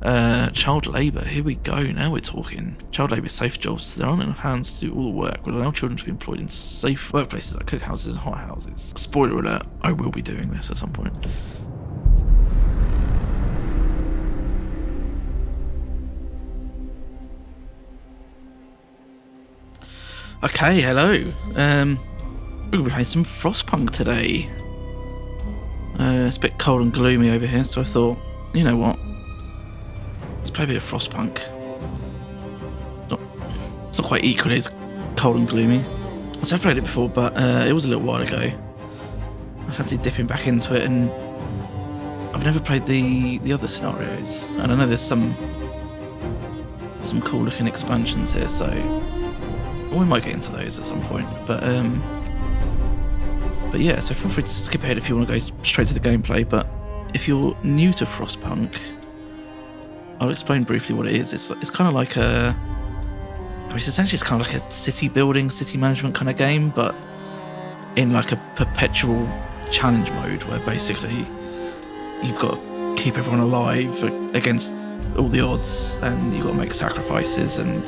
Child labour. Here we go. Now we're talking. Child labour, safe jobs. There aren't enough hands to do all the work. Will allow children to be employed in safe workplaces like cookhouses and hothouses. Spoiler alert, I will be doing this at some point. Okay, hello. We're going to be playing some Frostpunk today. It's a bit cold and gloomy over here, so I thought, you know what? Let's play a bit of Frostpunk. It's not quite equally as cold and gloomy. So I've played it before, but it was a little while ago. I fancy dipping back into it, and I've never played the other scenarios. And I know there's some cool looking expansions here, so we might get into those at some point. But yeah, so feel free to skip ahead if you want to go straight to the gameplay. But if you're new to Frostpunk, I'll explain briefly what it is. It's kind of like essentially it's kind of like a city building, city management kind of game, but in like a perpetual challenge mode where basically you've got to keep everyone alive against all the odds, and you've got to make sacrifices and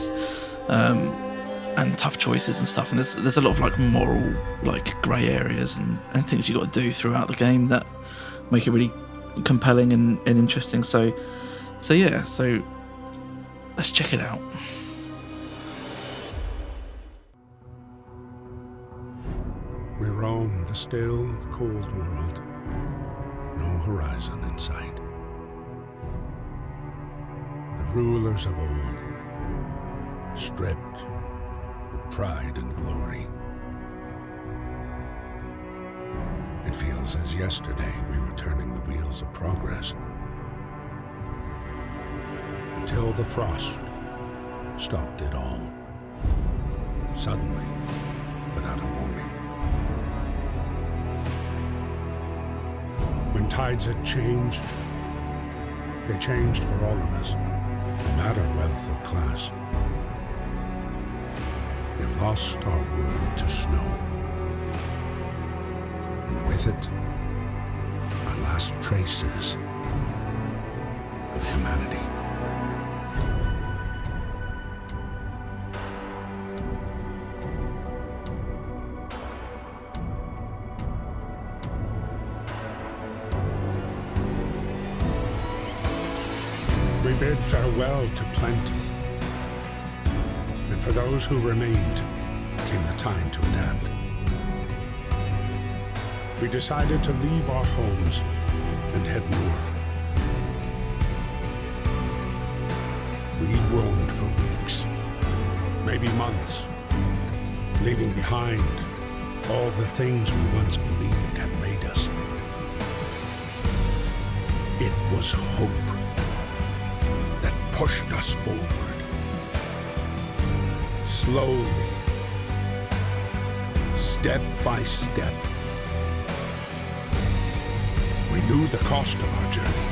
tough choices and stuff. And there's a lot of like moral, like grey areas and things you got to do throughout the game that make it really compelling and interesting. So yeah, so let's check it out. We roam the still, cold world. No horizon in sight. The rulers of old, stripped of pride and glory. It feels as yesterday we were turning the wheels of progress. Until the frost stopped it all. Suddenly, without a warning. When tides had changed, they changed for all of us, no matter wealth or class. We've lost our world to snow. And with it, our last traces of humanity. We bid farewell to plenty, and for those who remained came the time to adapt. We decided to leave our homes and head north. We roamed for weeks, maybe months, leaving behind all the things we once believed had made us. It was hope that pushed us forward. Slowly, step by step. We knew the cost of our journey,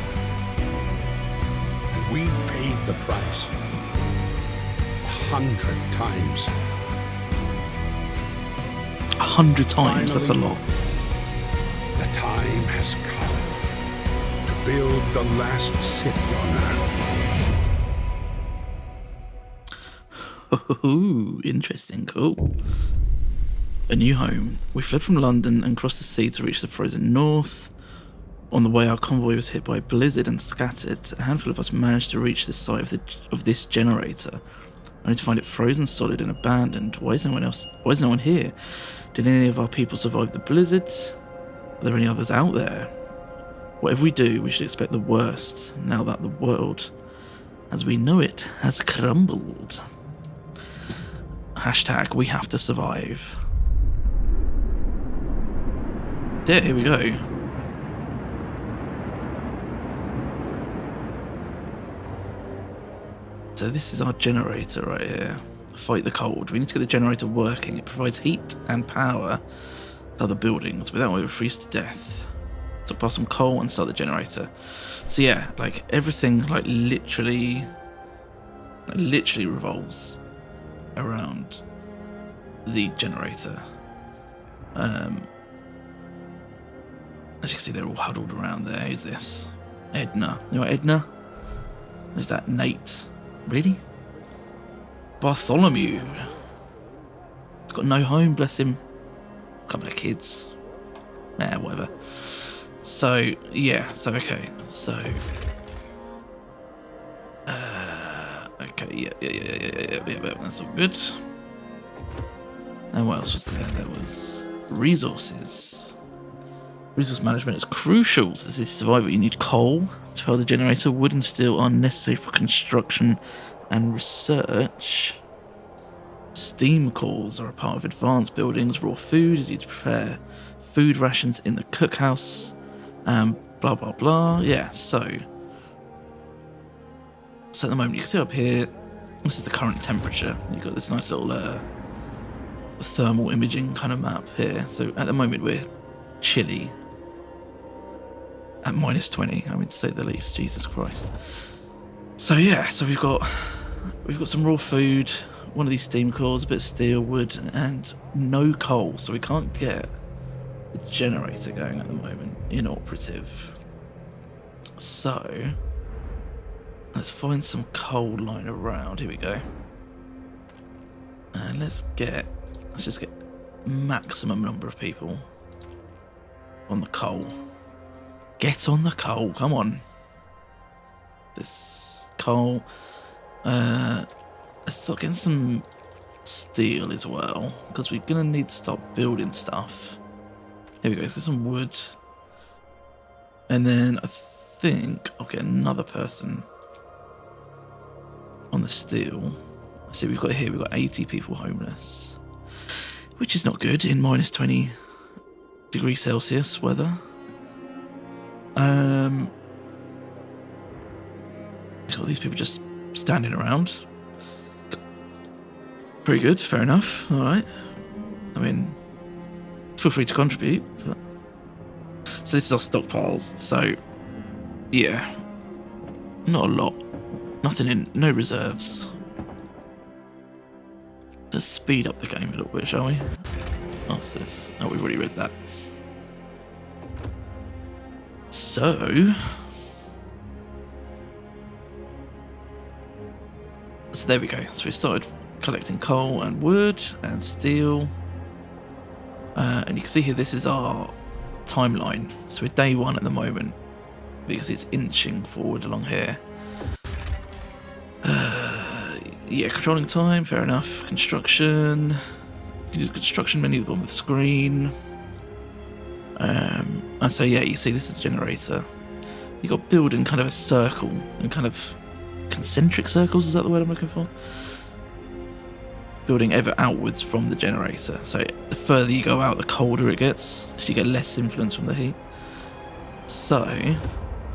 and we paid the price 100 times. 100 times, that's a lot. The time has come to build the last city on Earth. Ooh, interesting, cool. A new home. We fled from London and crossed the sea to reach the frozen north. On the way, our convoy was hit by a blizzard and scattered. A handful of us managed to reach the site of this generator, only to find it frozen solid and abandoned. Why is no one here? Did any of our people survive the blizzard? Are there any others out there? Whatever we do, we should expect the worst, now that the world, as we know it, has crumbled. Hashtag, we have to survive. Yeah, here we go. So this is our generator right here. Fight the cold. We need to get the generator working. It provides heat and power to other buildings. Without it, we would freeze to death. So pass some coal and start the generator. So yeah, like everything, like literally revolves around the generator. As you can see, they're all huddled around there. Who's this? Edna. You know Edna? Is that Nate? Really? Bartholomew. He's got no home, bless him. Couple of kids. Nah, whatever. So, yeah. So, okay. So... okay, yeah. That's all good. And what else was there? There was resources. Resource management is crucial to this survival. You need coal to power the generator. Wood and steel are necessary for construction and research. Steam cores are a part of advanced buildings. Raw food is used to prepare food rations in the cookhouse. Blah, blah, blah. Yeah, so at the moment, you can see up here, this is the current temperature. You've got this nice little thermal imaging kind of map here. So at the moment, we're chilly. At -20, I mean, to say the least. Jesus Christ. So yeah, so we've got some raw food, one of these steam cores, a bit of steel, wood, and no coal. So we can't get the generator going at the moment. Inoperative. So let's find some coal lying around. Here we go. And let's just get maximum number of people on the coal. Get on the coal, come on. This coal. Let's start getting some steel as well, because we're gonna need to start building stuff. Here we go, let's get some wood. And then I think I'll get another person on the steel. See, we've got 80 people homeless, which is not good in -20 degrees Celsius weather. You've got these people just standing around. Pretty good, fair enough. Alright. I mean, feel free to contribute. But... so this is our stockpiles. So, yeah. Not a lot. Nothing in, no reserves. Let's speed up the game a little bit, shall we? What's this? Oh, we've already read that. So there we go. So we started collecting coal and wood and steel. And you can see here, this is our timeline. So we're day 1 at the moment, because it's inching forward along here. Yeah, controlling time, fair enough. Construction. You can use the construction menu at the bottom of the screen. And so yeah, you see this is the generator. You got building kind of a circle and kind of concentric circles, is that the word I'm looking for? Building ever outwards from the generator. So the further you go out, the colder it gets, because you get less influence from the heat. So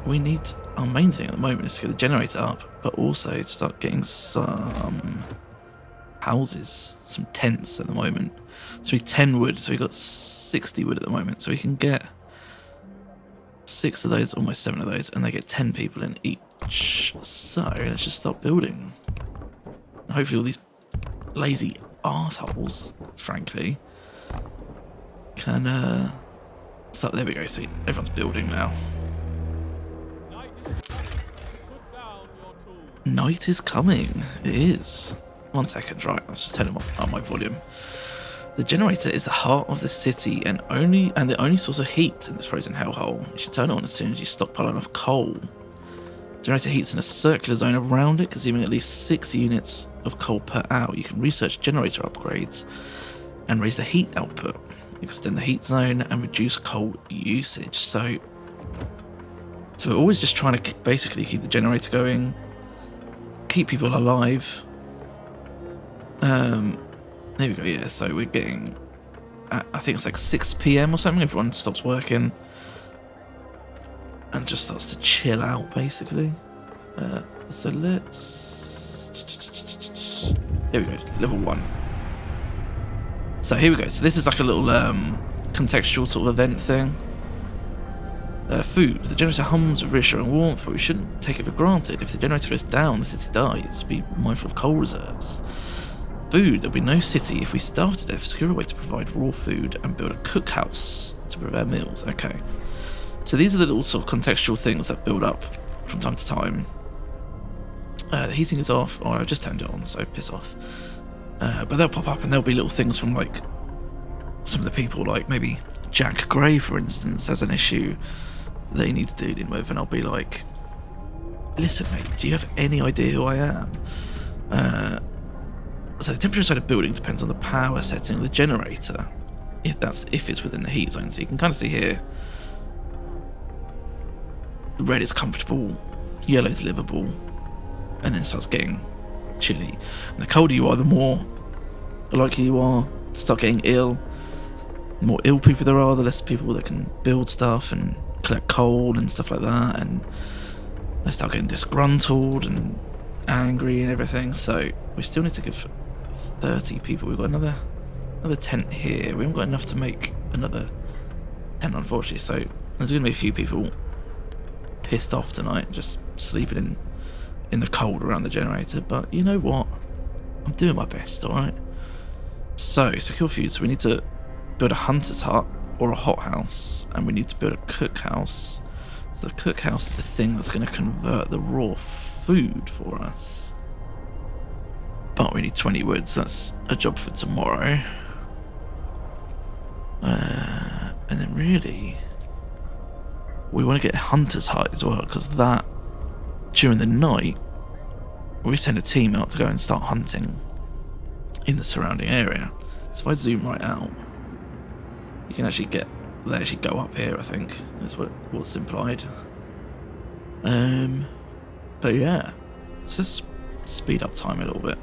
we need, our main thing at the moment is to get the generator up, but also to start getting some houses, some tents at the moment. So we have 10 wood, so we've got 60 wood at the moment, so we can get 6 of those, almost 7 of those, and they get 10 people in each. So let's just start building. Hopefully all these lazy arseholes, frankly, can start. There we go, see, everyone's building now. Night is coming. It is. 1 second, right, let's just turn up my volume. The generator is the heart of the city and the only source of heat in this frozen hellhole. You should turn it on as soon as you stockpile enough coal. The generator heats in a circular zone around it, consuming at least 6 units of coal per hour. You can research generator upgrades and raise the heat output, extend the heat zone, and reduce coal usage. So we're always just trying to basically keep the generator going, keep people alive. There we go, yeah, so we're getting, I think it's like 6 PM or something, everyone stops working and just starts to chill out, basically. So let's, here we go, level 1. So here we go, so this is like a little contextual sort of event thing. Food. The generator hums with reassuring warmth, but we shouldn't take it for granted. If the generator goes down, the city dies. Be mindful of coal reserves. Food. There'll be no city if we starve to death. Secure a way to provide raw food and build a cookhouse to prepare meals. Okay. So these are the little sort of contextual things that build up from time to time. The heating is off, or I've just turned it on, so piss off. But they'll pop up and there'll be little things from like some of the people, like maybe Jack Gray, for instance, has an issue they need to deal with, and I'll be like, listen mate, do you have any idea who I am? So the temperature inside a building depends on the power setting of the generator, if it's within the heat zone. So you can kind of see here, red is comfortable, yellow is livable, and then it starts getting chilly. And the colder you are, the more likely you are to start getting ill. The more ill people there are, the less people that can build stuff and collect coal and stuff like that, and they start getting disgruntled and angry and everything. So we still need to give 30 people. We've got another tent here. We haven't got enough to make another tent, unfortunately, so there's going to be a few people pissed off tonight, just sleeping in the cold around the generator. But you know what, I'm doing my best. Alright, so secure food. So we need to build a hunter's hut or a hothouse, and we need to build a cookhouse. So the cookhouse is the thing that's going to convert the raw food for us, but we need 20 wood, so that's a job for tomorrow. And then really we want to get a hunter's hut as well, because that during the night we send a team out to go and start hunting in the surrounding area. So if I zoom right out, you can actually they actually go up here, I think is what's implied. But yeah, let's just speed up time a little bit.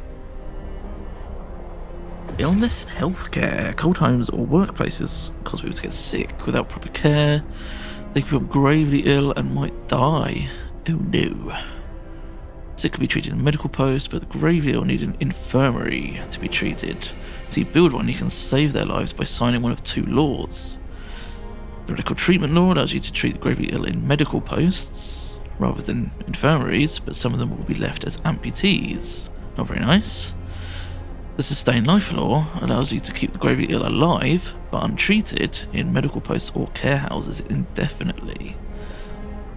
Illness and healthcare. Cold homes or workplaces cause people to get sick without proper care. They can become gravely ill and might die. Oh no. Sick can be treated in a medical post, but the gravely ill need an infirmary to be treated. So you build one, you can save their lives by signing one of two laws. The medical treatment law allows you to treat the gravely ill in medical posts rather than infirmaries, but some of them will be left as amputees. Not very nice. The Sustained Life Law allows you to keep the gravely ill alive, but untreated, in medical posts or care houses indefinitely.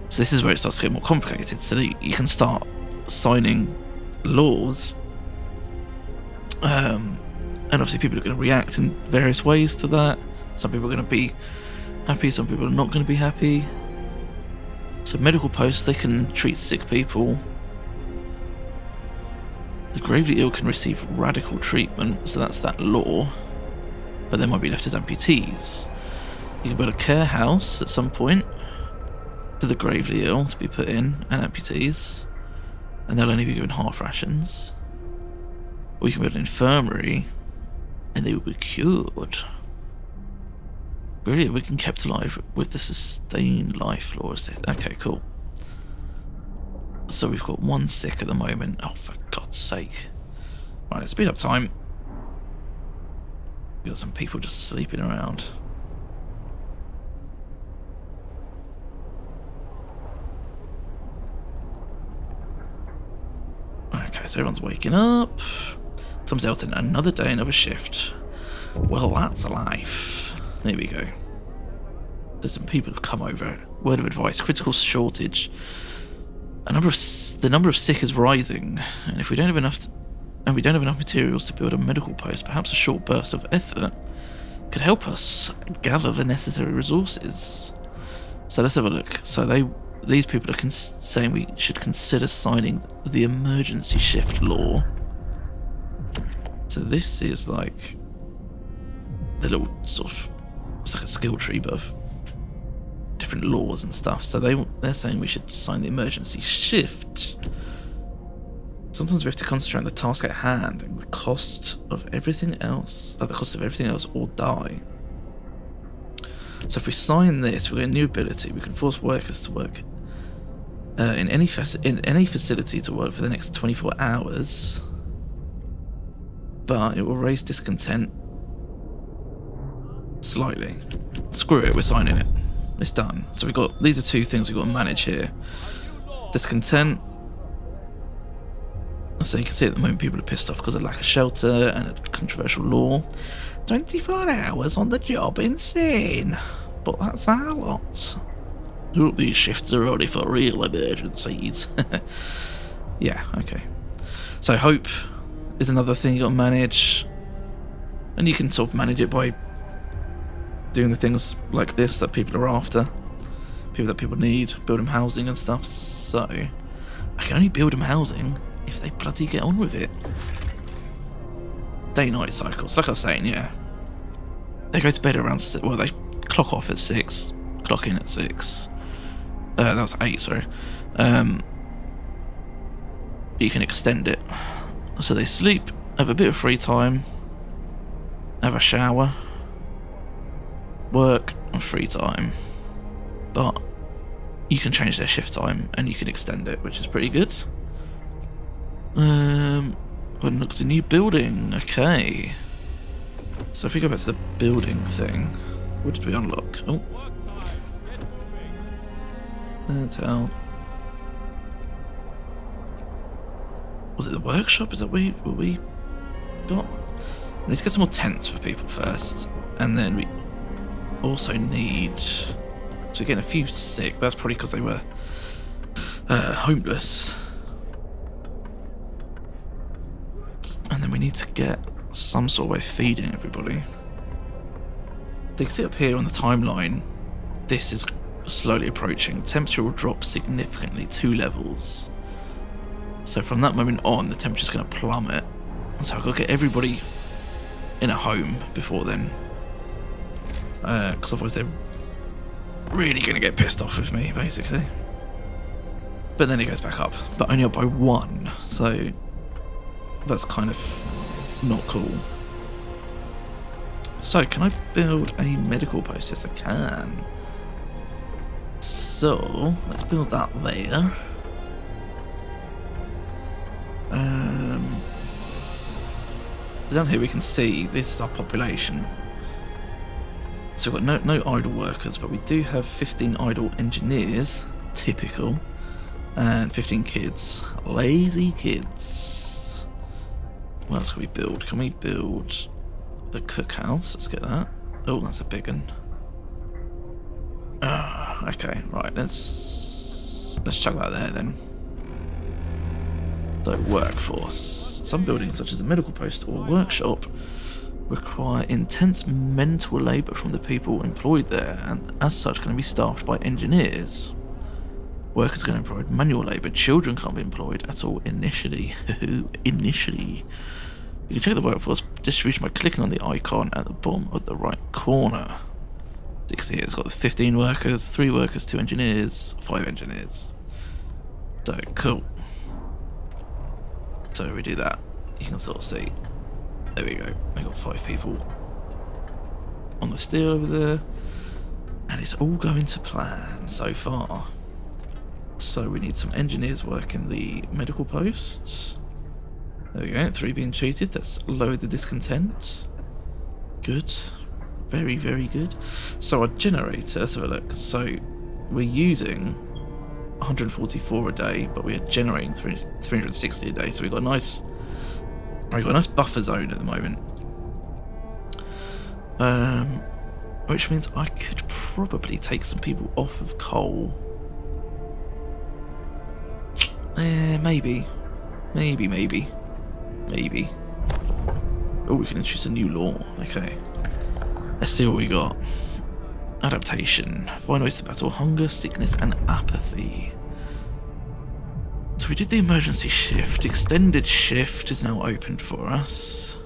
So this is where it starts to get more complicated. So you can start signing laws, and obviously people are going to react in various ways to that. Some people are going to be happy, some people are not going to be happy. So medical posts, they can treat sick people. The gravely ill can receive radical treatment, so that's that law, but they might be left as amputees. You can build a care house at some point for the gravely ill to be put in, and amputees, and they'll only be given half rations. Or you can build an infirmary, and they will be cured. Gravely ill, we can kept alive with the Sustained Life Law. Okay, cool. So we've got one sick at the moment. Oh, for God's sake. Right, let's speed up time. We've got some people just sleeping around. Okay, so everyone's waking up. Tom's out in another day, another shift. Well, that's life. There we go. There's some people who've come over. Word of advice, critical shortage. The number of sick is rising, and if we don't have enough materials to build a medical post, perhaps a short burst of effort could help us gather the necessary resources. So let's have a look. So these people are saying we should consider signing the emergency shift law. So this is like the little sort of, it's like a skill tree, but of different laws and stuff. So they're saying we should sign the emergency shift. Sometimes we have to concentrate on the task at hand and the cost of everything else, or die. So if we sign this, we get a new ability. We can force workers to work in any facility to work for the next 24 hours, but it will raise discontent slightly. Screw it, we're signing it. It's done. So these are two things we've got to manage here. Discontent. So you can see at the moment people are pissed off because of lack of shelter and a controversial law. 24 hours on the job, insane. But that's our lot. These shifts are only for real emergencies. Yeah, okay. So hope is another thing you got to manage, and you can sort of manage it by doing the things like this that people are after, people that people need, build them housing and stuff. So I can only build them housing if they bloody get on with it. Day-night cycles, like I was saying, yeah. They go to bed around 6, well, they clock off at 6, clock in at 6. That was 8, sorry. You can extend it. So they sleep, have a bit of free time, have a shower, work, and free time. But you can change their shift time and you can extend it, which is pretty good. Look at a new building. Okay. So if we go back to the building thing, what did we unlock? Oh. Health. Was it the workshop? Is that what we got? We need to get some more tents for people first. And then we also need... So we're getting a few sick, but that's probably because they were homeless. And then we need to get some sort of way of feeding everybody. You can see up here on the timeline, this is slowly approaching. Temperature will drop significantly 2 levels. So from that moment on, the temperature's going to plummet. So I've got to get everybody in a home before then. Because otherwise they're really going to get pissed off with me, basically. But then it goes back up. But only up by 1. So that's kind of not cool. So can I build a medical post? Yes, I can. So let's build that there. Down here we can see this is our population. So we've got no idle workers, but we do have 15 idle engineers, typical, and 15 kids. Lazy kids. What else can we build? Can we build the cookhouse? Let's get that. Oh, that's a big one. Okay, right, let's chuck that there then. So workforce. Some buildings, such as a medical post or workshop, require intense mental labour from the people employed there, and as such can be staffed by engineers. Workers can provide manual labour. Children can't be employed at all initially. Initially. You can check the workforce distribution by clicking on the icon at the bottom of the right corner. You can see it's got 15 workers, 3 workers, 2 engineers, 5 engineers. So, cool. So we do that. You can sort of see. There we go. I got 5 people on the steel over there. And it's all going to plan so far. So we need some engineers working the medical posts. There we go, 3 being treated. That's lowered the discontent. Good. Very, very good. So our generator, let's have a look. So we're using 144 a day, but we are generating 360 a day. So we've got a nice buffer zone at the moment. Which means I could probably take some people off of coal. Maybe. Oh, we can introduce a new law. Okay. Let's see what we got. Adaptation. Find ways to battle hunger, sickness, and apathy. So we did the emergency shift. Extended shift is now opened for us.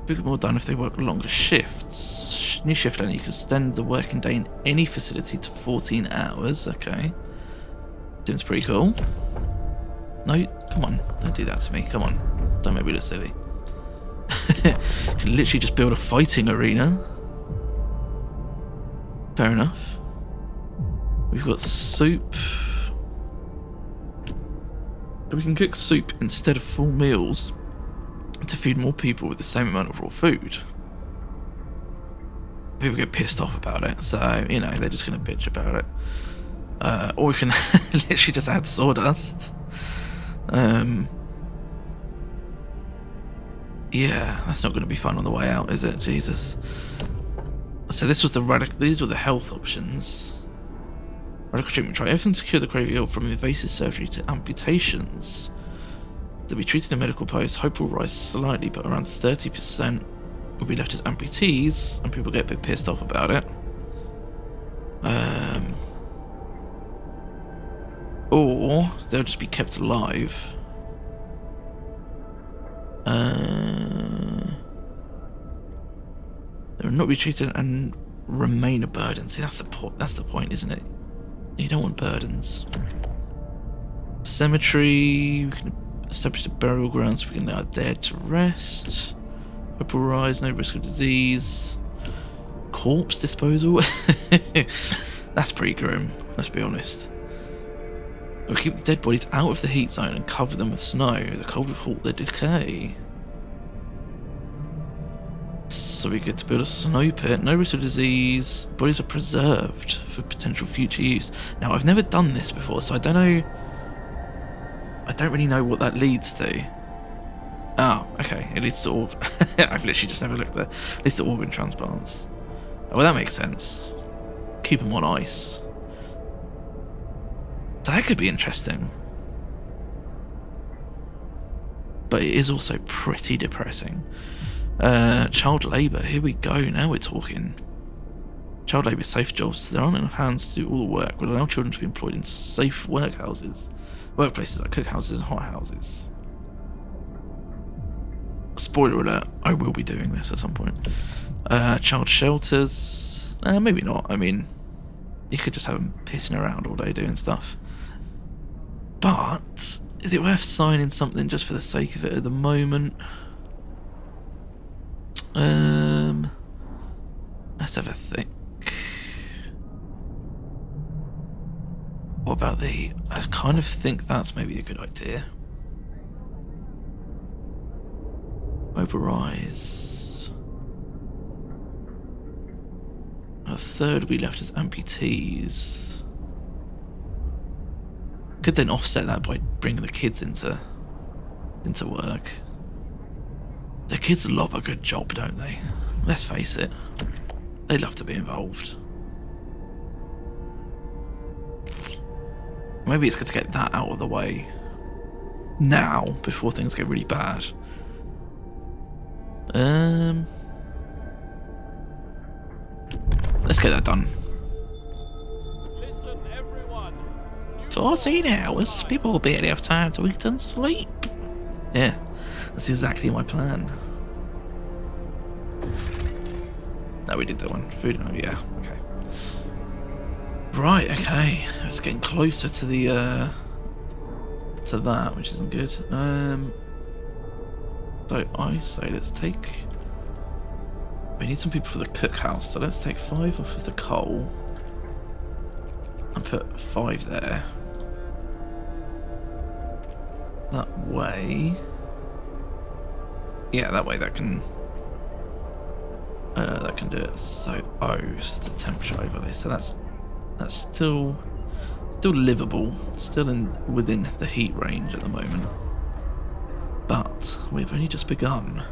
People more done if they work longer shifts. New shift only. You can extend the working day in any facility to 14 hours. Okay. Seems pretty cool. No, come on. Don't do that to me. Come on. Don't make me look silly. You can literally just build a fighting arena. Fair enough. We've got soup. We can cook soup instead of full meals to feed more people with the same amount of raw food. People get pissed off about it, so, you know, they're just going to bitch about it. Or we can literally just add sawdust. Yeah, that's not going to be fun on the way out, is it? Jesus. So this was these were the health options. Radical treatment. Try everything to cure the gravy ill, from invasive surgery to amputations. To be treated in medical posts, hope will rise slightly, but around 30% will be left as amputees, and people get a bit pissed off about it. Or they'll just be kept alive. They will not be treated and remain a burden. See, that's the point, isn't it? You don't want burdens. Cemetery. We can establish a burial ground so we can lay our dead to rest. Hope will rise. No risk of disease. Corpse disposal. That's pretty grim. Let's be honest. We'll keep the dead bodies out of the heat zone and cover them with snow. The cold will halt their decay. So we get to build a snow pit. No risk of disease. Bodies are preserved for potential future use. Now, I've never done this before, so I don't know. I don't really know what that leads to. Oh, okay. It leads to I've literally just never looked there. It leads to organ transplants. Oh, well, that makes sense. Keep them on ice. So that could be interesting. But it is also pretty depressing. Child labour, here we go, now we're talking. Child labour, safe jobs. There aren't enough hands to do all the work. Will allow children to be employed in safe workplaces like cookhouses and hothouses. Spoiler alert, I will be doing this at some point. Child shelters, maybe not. I mean, you could just have them pissing around all day doing stuff. But is it worth signing something just for the sake of it at the moment? Let's have a think. What about I kind of think that's maybe a good idea. Overrise. A third we left as amputees. Could then offset that by bringing the kids into work. The kids love a good job, don't they? Let's face it. They love to be involved. Maybe it's good to get that out of the way now, before things get really bad. Let's get that done. Listen, everyone. 14 hours? People will barely have time to eat and sleep. Yeah, that's exactly my plan. No, we did that one. Food and yeah, okay. Right, okay. It's getting closer to the to that, which isn't good. So I say let's take. We need some people for the cookhouse, so let's take 5 off of the coal and put 5 there. That way. Yeah, that way that can do it. So it's the temperature overlay. So that's still livable, still within the heat range at the moment. But we've only just begun.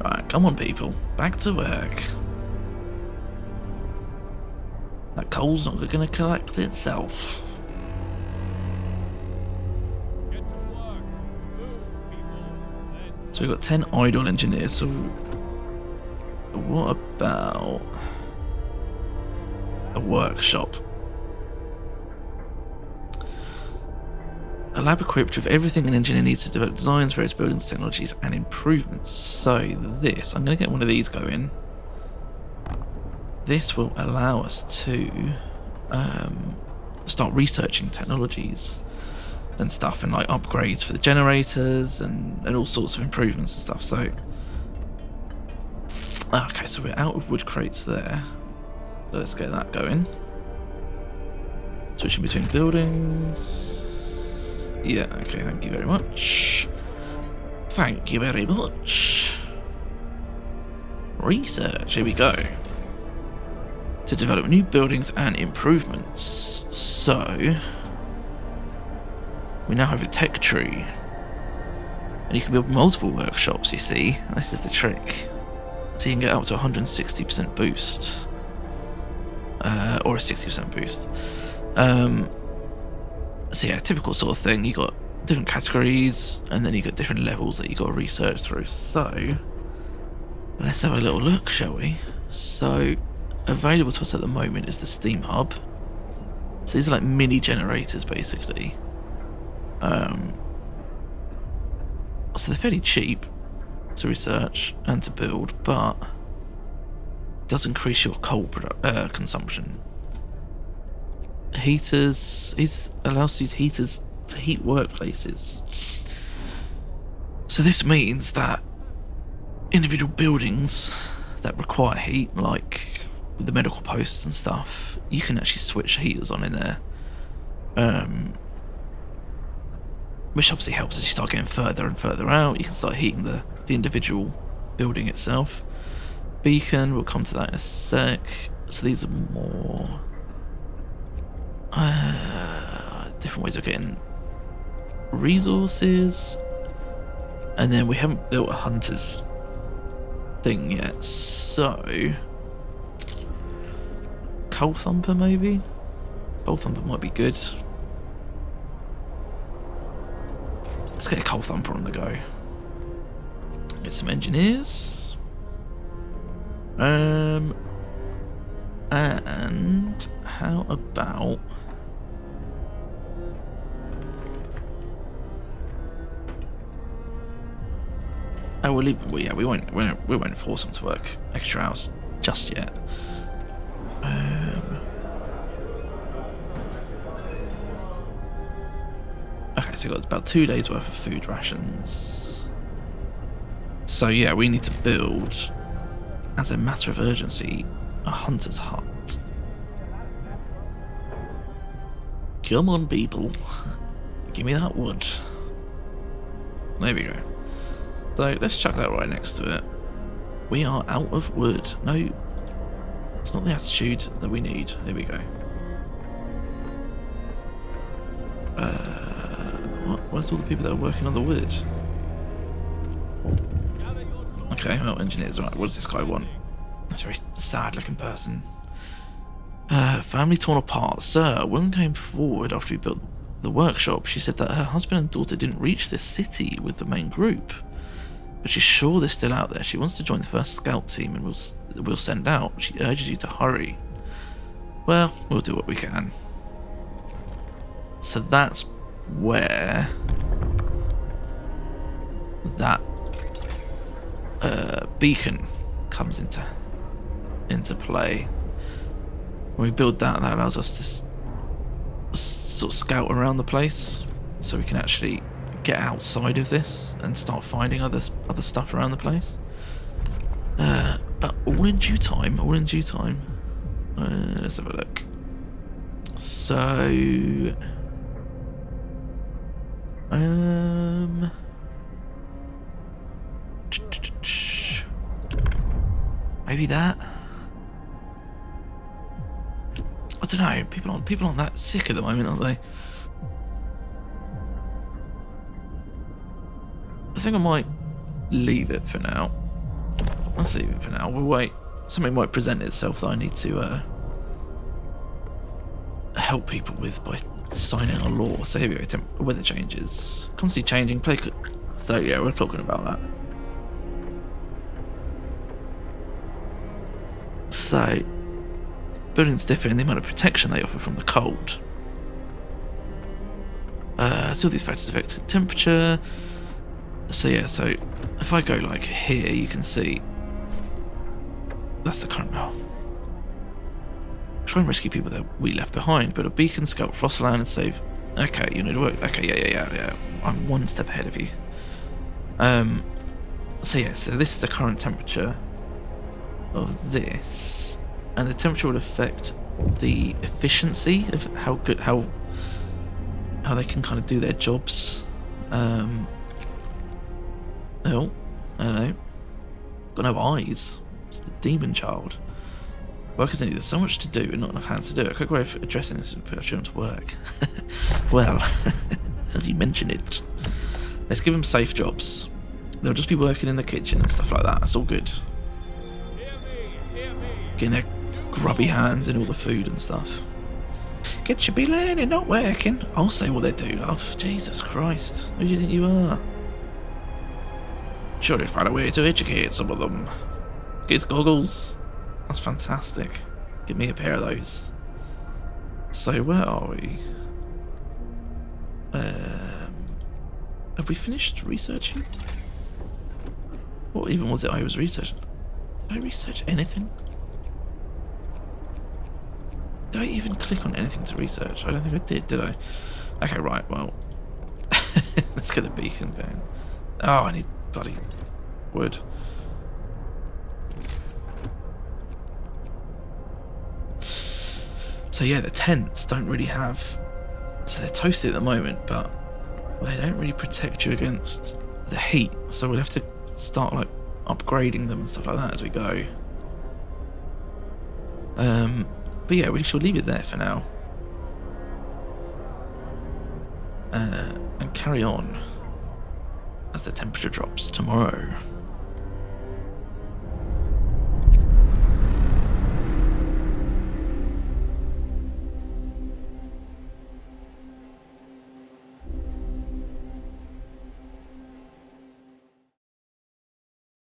Right, come on people, back to work. That coal's not going to collect itself. Get to work. Move, people. So we've got 10 idle engineers, so what about a workshop? A lab equipped with everything an engineer needs to develop designs, various buildings, technologies and improvements. So this, I'm going to get one of these going. This will allow us to start researching technologies and stuff, and like upgrades for the generators and all sorts of improvements and stuff. So okay, so we're out of wood crates there, so let's get that going. Switching between buildings. Yeah, okay, thank you very much. Thank you very much. Research, here we go. To develop new buildings and improvements. So we now have a tech tree. And you can build multiple workshops, you see. This is the trick. So you can get up to 160% boost. Or a 60% boost. So yeah, typical sort of thing. You got different categories, and then you got different levels that you got to research through. So let's have a little look, shall we? So available to us at the moment is the Steam Hub. So these are like mini generators, basically. So they're fairly cheap to research and to build, but it does increase your coal consumption. Heaters, it allows you to use heaters to heat workplaces. So this means that individual buildings that require heat, like with the medical posts and stuff, you can actually switch heaters on in there. Which obviously helps as you start getting further and further out. You can start heating the individual building itself. Beacon, we'll come to that in a sec. So these are more different ways of getting resources. And then we haven't built a hunter's thing yet, so Coal Thumper maybe? Coal Thumper might be good. Let's get a Coal Thumper on the go. Get some engineers. And how about we'll leave. Well, yeah, we won't force them to work extra hours just yet. Okay, so we've got about 2 days worth of food rations. So yeah, we need to build, as a matter of urgency, a hunter's hut. Come on, people. Give me that wood. There we go. So let's chuck that right next to it. We are out of wood. No, it's not the attitude that we need. There we go. Where's all the people that are working on the wood? Okay, well, engineers, right. What does this guy want? That's a very sad-looking person. Family torn apart. Sir, a woman came forward after we built the workshop. She said that her husband and daughter didn't reach this city with the main group, but she's sure they're still out there. She wants to join the first scout team, and we'll send out. She urges you to hurry. Well, we'll do what we can. So that's where that beacon comes into play. When we build that, that allows us to sort of scout around the place, so we can actually get outside of this and start finding other stuff around the place. But all in due time. All in due time. Let's have a look. So, maybe that. I don't know. People aren't that sick at the moment, are they? I think I might leave it for now. Let's leave it for now. We'll wait. Something might present itself that I need to help people with by signing a law. So here we go. Weather changes. Constantly changing. So yeah, we're talking about that. So, buildings differ in the amount of protection they offer from the cold. So these factors affect temperature. So yeah, so if I go like here, you can see that's the current. Oh. Try and rescue people that we left behind. Build a beacon, scout Frostland, and save. Okay, you need to work. Okay, yeah. I'm one step ahead of you. So yeah, so this is the current temperature of this, and the temperature will affect the efficiency of how they can kind of do their jobs. Oh, I don't know. Got no eyes. It's the demon child. Workers need so much to do and not enough hands to do it. A quick way of addressing this is to put children to work. Well, as you mention it. Let's give them safe jobs. They'll just be working in the kitchen and stuff like that. That's all good. Hear me, hear me. Getting their grubby hands in all the food and stuff. Get your be learning, not working. I'll say what they do, love. Jesus Christ. Who do you think you are? Sure, you find a way to educate some of them. Kids goggles. That's fantastic. Give me a pair of those. So where are we? Have we finished researching? What even was it I was researching? Did I research anything? Did I even click on anything to research? I don't think I did I? Okay, right, well. Let's get the beacon going. Oh, I need bloody wood. So yeah, the tents don't really have... So they're toasty at the moment, but they don't really protect you against the heat. So we'll have to start like upgrading them and stuff like that as we go. But yeah, we shall leave it there for now. And carry on as the temperature drops tomorrow.